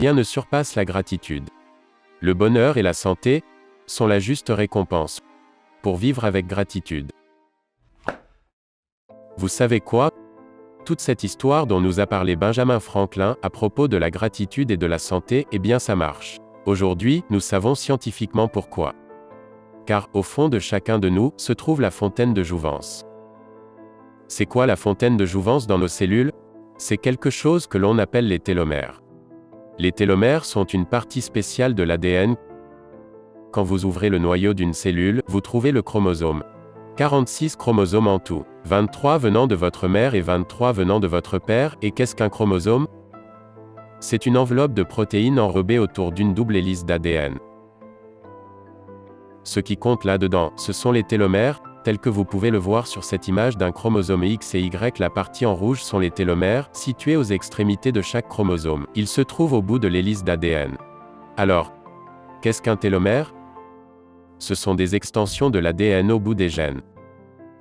Rien ne surpasse la gratitude. Le bonheur et la santé sont la juste récompense pour vivre avec gratitude. Vous savez quoi? Toute cette histoire dont nous a parlé Benjamin Franklin à propos de la gratitude et de la santé, eh bien ça marche. Aujourd'hui, nous savons scientifiquement pourquoi. Car, au fond de chacun de nous, se trouve la fontaine de jouvence. C'est quoi la fontaine de jouvence dans nos cellules? C'est quelque chose que l'on appelle les télomères. Les télomères sont une partie spéciale de l'ADN. Quand vous ouvrez le noyau d'une cellule, vous trouvez le chromosome. 46 chromosomes en tout, 23 venant de votre mère et 23 venant de votre père, et qu'est-ce qu'un chromosome? C'est une enveloppe de protéines enrobée autour d'une double hélice d'ADN. Ce qui compte là-dedans, ce sont les télomères, tels que vous pouvez le voir sur cette image d'un chromosome X et Y. La partie en rouge sont les télomères, situés aux extrémités de chaque chromosome. Ils se trouvent au bout de l'hélice d'ADN. Alors, qu'est-ce qu'un télomère? Ce sont des extensions de l'ADN au bout des gènes.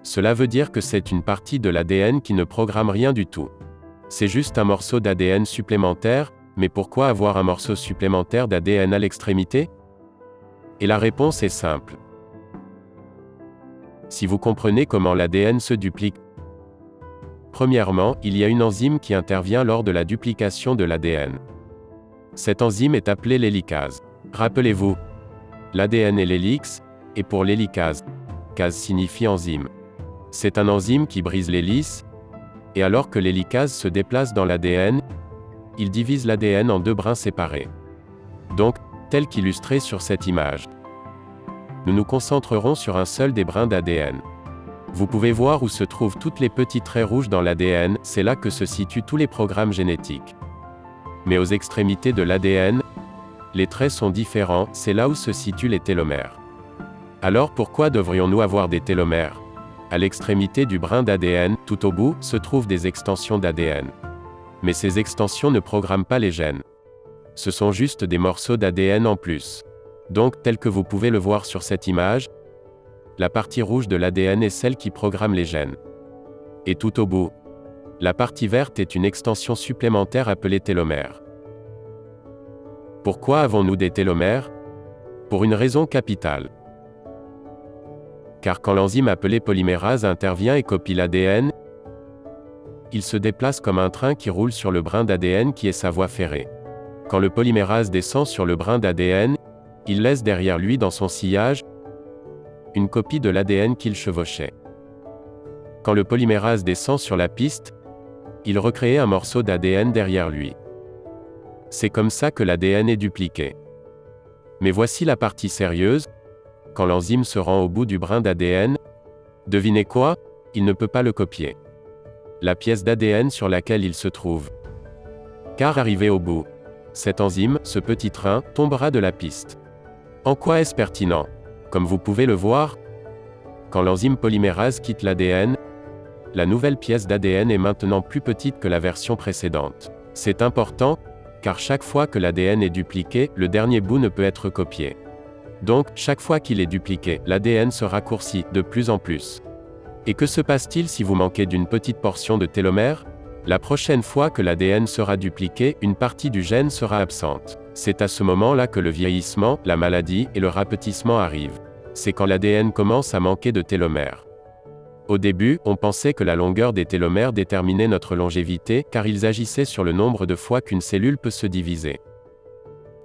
Cela veut dire que c'est une partie de l'ADN qui ne programme rien du tout. C'est juste un morceau d'ADN supplémentaire, mais pourquoi avoir un morceau supplémentaire d'ADN à l'extrémité? Et la réponse est simple. Si vous comprenez comment l'ADN se duplique, premièrement, il y a une enzyme qui intervient lors de la duplication de l'ADN. Cette enzyme est appelée l'hélicase. Rappelez-vous, l'ADN est l'hélice, et pour l'hélicase, case signifie enzyme. C'est un enzyme qui brise l'hélice, et alors que l'hélicase se déplace dans l'ADN, il divise l'ADN en deux brins séparés. Donc, tel qu'illustré sur cette image. Nous nous concentrerons sur un seul des brins d'ADN. Vous pouvez voir où se trouvent toutes les petits traits rouges dans l'ADN, c'est là que se situent tous les programmes génétiques. Mais aux extrémités de l'ADN, les traits sont différents, c'est là où se situent les télomères. Alors pourquoi devrions-nous avoir des télomères? À l'extrémité du brin d'ADN, tout au bout, se trouvent des extensions d'ADN. Mais ces extensions ne programment pas les gènes. Ce sont juste des morceaux d'ADN en plus. Donc, tel que vous pouvez le voir sur cette image, la partie rouge de l'ADN est celle qui programme les gènes. Et tout au bout, la partie verte est une extension supplémentaire appelée télomère. Pourquoi avons-nous des télomères? Pour une raison capitale. Car quand l'enzyme appelée polymérase intervient et copie l'ADN, il se déplace comme un train qui roule sur le brin d'ADN qui est sa voie ferrée. Quand le polymérase descend sur le brin d'ADN, il laisse derrière lui dans son sillage une copie de l'ADN qu'il chevauchait. Quand le polymérase descend sur la piste, il recrée un morceau d'ADN derrière lui. C'est comme ça que l'ADN est dupliqué. Mais voici la partie sérieuse. Quand l'enzyme se rend au bout du brin d'ADN, devinez quoi? Il ne peut pas le copier. La pièce d'ADN sur laquelle il se trouve. Car arrivé au bout, cette enzyme, ce petit train, tombera de la piste. En quoi est-ce pertinent? Comme vous pouvez le voir, quand l'enzyme polymérase quitte l'ADN, la nouvelle pièce d'ADN est maintenant plus petite que la version précédente. C'est important, car chaque fois que l'ADN est dupliqué, le dernier bout ne peut être copié. Donc, chaque fois qu'il est dupliqué, l'ADN se raccourcit de plus en plus. Et que se passe-t-il si vous manquez d'une petite portion de télomère? La prochaine fois que l'ADN sera dupliqué, une partie du gène sera absente. C'est à ce moment-là que le vieillissement, la maladie et le rapetissement arrivent. C'est quand l'ADN commence à manquer de télomères. Au début, on pensait que la longueur des télomères déterminait notre longévité, car ils agissaient sur le nombre de fois qu'une cellule peut se diviser.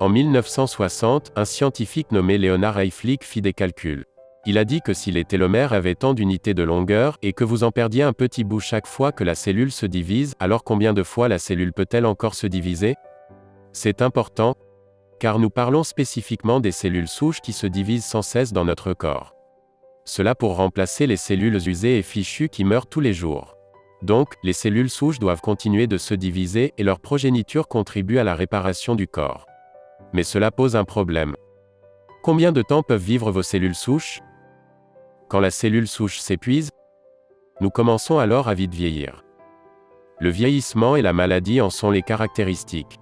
En 1960, un scientifique nommé Leonard Hayflick fit des calculs. Il a dit que si les télomères avaient tant d'unités de longueur, et que vous en perdiez un petit bout chaque fois que la cellule se divise, alors combien de fois la cellule peut-elle encore se diviser? C'est important, car nous parlons spécifiquement des cellules souches qui se divisent sans cesse dans notre corps. Cela pour remplacer les cellules usées et fichues qui meurent tous les jours. Donc, les cellules souches doivent continuer de se diviser et leur progéniture contribue à la réparation du corps. Mais cela pose un problème. Combien de temps peuvent vivre vos cellules souches? Quand la cellule souche s'épuise, nous commençons alors à vite vieillir. Le vieillissement et la maladie en sont les caractéristiques.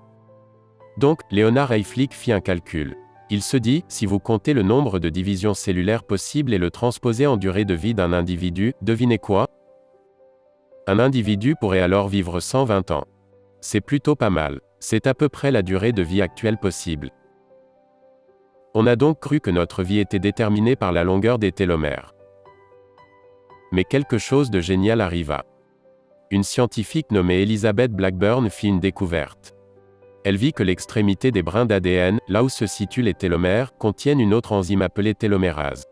Donc, Leonard Hayflick fit un calcul. Il se dit, si vous comptez le nombre de divisions cellulaires possibles et le transposez en durée de vie d'un individu, devinez quoi? Un individu pourrait alors vivre 120 ans. C'est plutôt pas mal. C'est à peu près la durée de vie actuelle possible. On a donc cru que notre vie était déterminée par la longueur des télomères. Mais quelque chose de génial arriva. Une scientifique nommée Elizabeth Blackburn fit une découverte. Elle vit que l'extrémité des brins d'ADN, là où se situent les télomères, contiennent une autre enzyme appelée télomérase.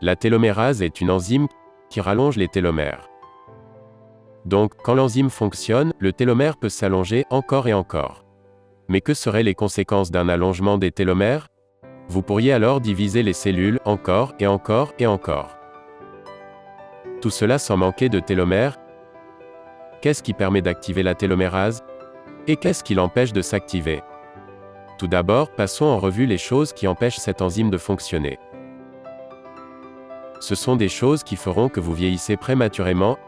La télomérase est une enzyme qui rallonge les télomères. Donc, quand l'enzyme fonctionne, le télomère peut s'allonger encore et encore. Mais que seraient les conséquences d'un allongement des télomères? Vous pourriez alors diviser les cellules encore et encore et encore. Tout cela sans manquer de télomères. Qu'est-ce qui permet d'activer la télomérase? Et qu'est-ce qui l'empêche de s'activer? Tout d'abord, passons en revue les choses qui empêchent cette enzyme de fonctionner. Ce sont des choses qui feront que vous vieillissez prématurément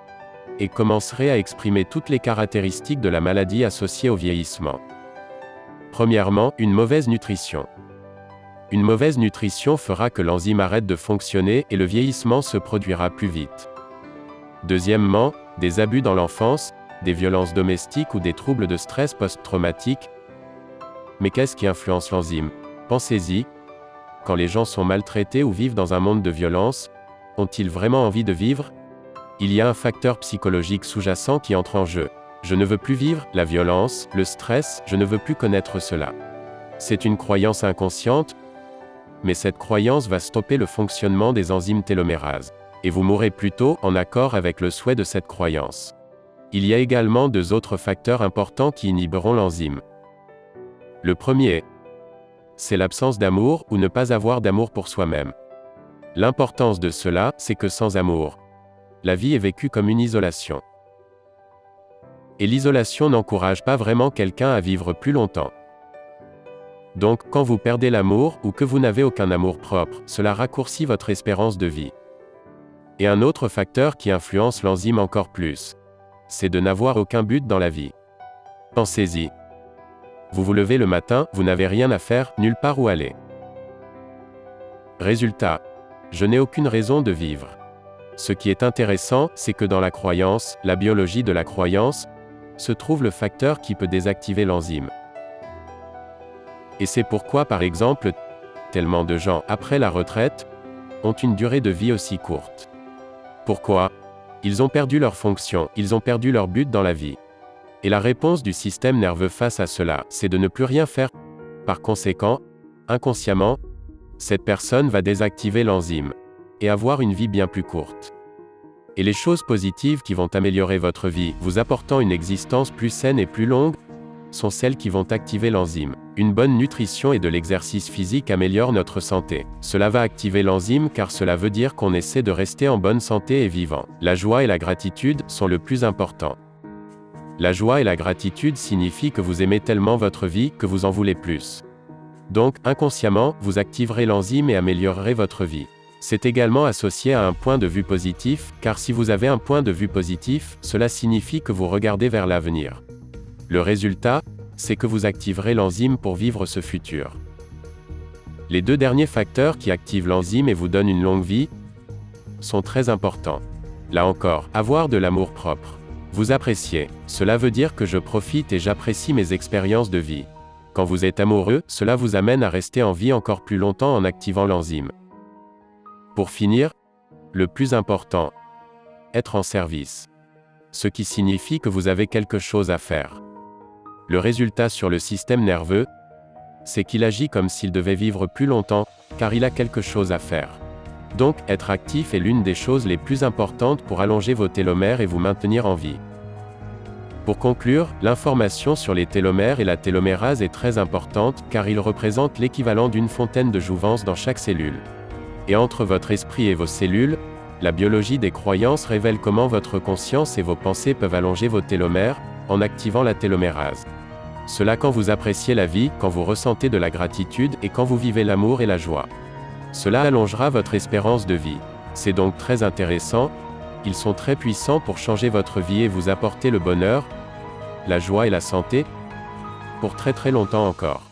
et commencerez à exprimer toutes les caractéristiques de la maladie associée au vieillissement. Premièrement, une mauvaise nutrition. Une mauvaise nutrition fera que l'enzyme arrête de fonctionner et le vieillissement se produira plus vite. Deuxièmement, des abus dans l'enfance, des violences domestiques ou des troubles de stress post-traumatique. Mais qu'est-ce qui influence l'enzyme? Pensez-y. Quand les gens sont maltraités ou vivent dans un monde de violence, ont-ils vraiment envie de vivre? Il y a un facteur psychologique sous-jacent qui entre en jeu. Je ne veux plus vivre, la violence, le stress, je ne veux plus connaître cela. C'est une croyance inconsciente, mais cette croyance va stopper le fonctionnement des enzymes télomérases. Et vous mourrez plus tôt en accord avec le souhait de cette croyance. Il y a également deux autres facteurs importants qui inhiberont l'enzyme. Le premier, c'est l'absence d'amour ou ne pas avoir d'amour pour soi-même. L'importance de cela, c'est que sans amour, la vie est vécue comme une isolation. Et l'isolation n'encourage pas vraiment quelqu'un à vivre plus longtemps. Donc, quand vous perdez l'amour, ou que vous n'avez aucun amour propre, cela raccourcit votre espérance de vie. Et un autre facteur qui influence l'enzyme encore plus, c'est de n'avoir aucun but dans la vie. Pensez-y. Vous vous levez le matin, vous n'avez rien à faire, nulle part où aller. Résultat, je n'ai aucune raison de vivre. Ce qui est intéressant, c'est que dans la croyance, la biologie de la croyance, se trouve le facteur qui peut désactiver l'enzyme. Et c'est pourquoi, par exemple, tellement de gens, après la retraite, ont une durée de vie aussi courte. Pourquoi? Ils ont perdu leur fonction, ils ont perdu leur but dans la vie. Et la réponse du système nerveux face à cela, c'est de ne plus rien faire. Par conséquent, inconsciemment, cette personne va désactiver l'enzyme et avoir une vie bien plus courte. Et les choses positives qui vont améliorer votre vie, vous apportant une existence plus saine et plus longue, sont celles qui vont activer l'enzyme. Une bonne nutrition et de l'exercice physique améliorent notre santé. Cela va activer l'enzyme car cela veut dire qu'on essaie de rester en bonne santé et vivant. La joie et la gratitude sont le plus important. La joie et la gratitude signifient que vous aimez tellement votre vie que vous en voulez plus. Donc, inconsciemment, vous activerez l'enzyme et améliorerez votre vie. C'est également associé à un point de vue positif, car si vous avez un point de vue positif, cela signifie que vous regardez vers l'avenir. Le résultat, c'est que vous activerez l'enzyme pour vivre ce futur. Les deux derniers facteurs qui activent l'enzyme et vous donnent une longue vie sont très importants. Là encore, avoir de l'amour propre. Vous appréciez. Cela veut dire que je profite et j'apprécie mes expériences de vie. Quand vous êtes amoureux, cela vous amène à rester en vie encore plus longtemps en activant l'enzyme. Pour finir, le plus important, être en service. Ce qui signifie que vous avez quelque chose à faire. Le résultat sur le système nerveux, c'est qu'il agit comme s'il devait vivre plus longtemps, car il a quelque chose à faire. Donc, être actif est l'une des choses les plus importantes pour allonger vos télomères et vous maintenir en vie. Pour conclure, l'information sur les télomères et la télomérase est très importante, car ils représentent l'équivalent d'une fontaine de jouvence dans chaque cellule. Et entre votre esprit et vos cellules, la biologie des croyances révèle comment votre conscience et vos pensées peuvent allonger vos télomères, en activant la télomérase. Cela quand vous appréciez la vie, quand vous ressentez de la gratitude et quand vous vivez l'amour et la joie. Cela allongera votre espérance de vie. C'est donc très intéressant, ils sont très puissants pour changer votre vie et vous apporter le bonheur, la joie et la santé, pour très longtemps encore.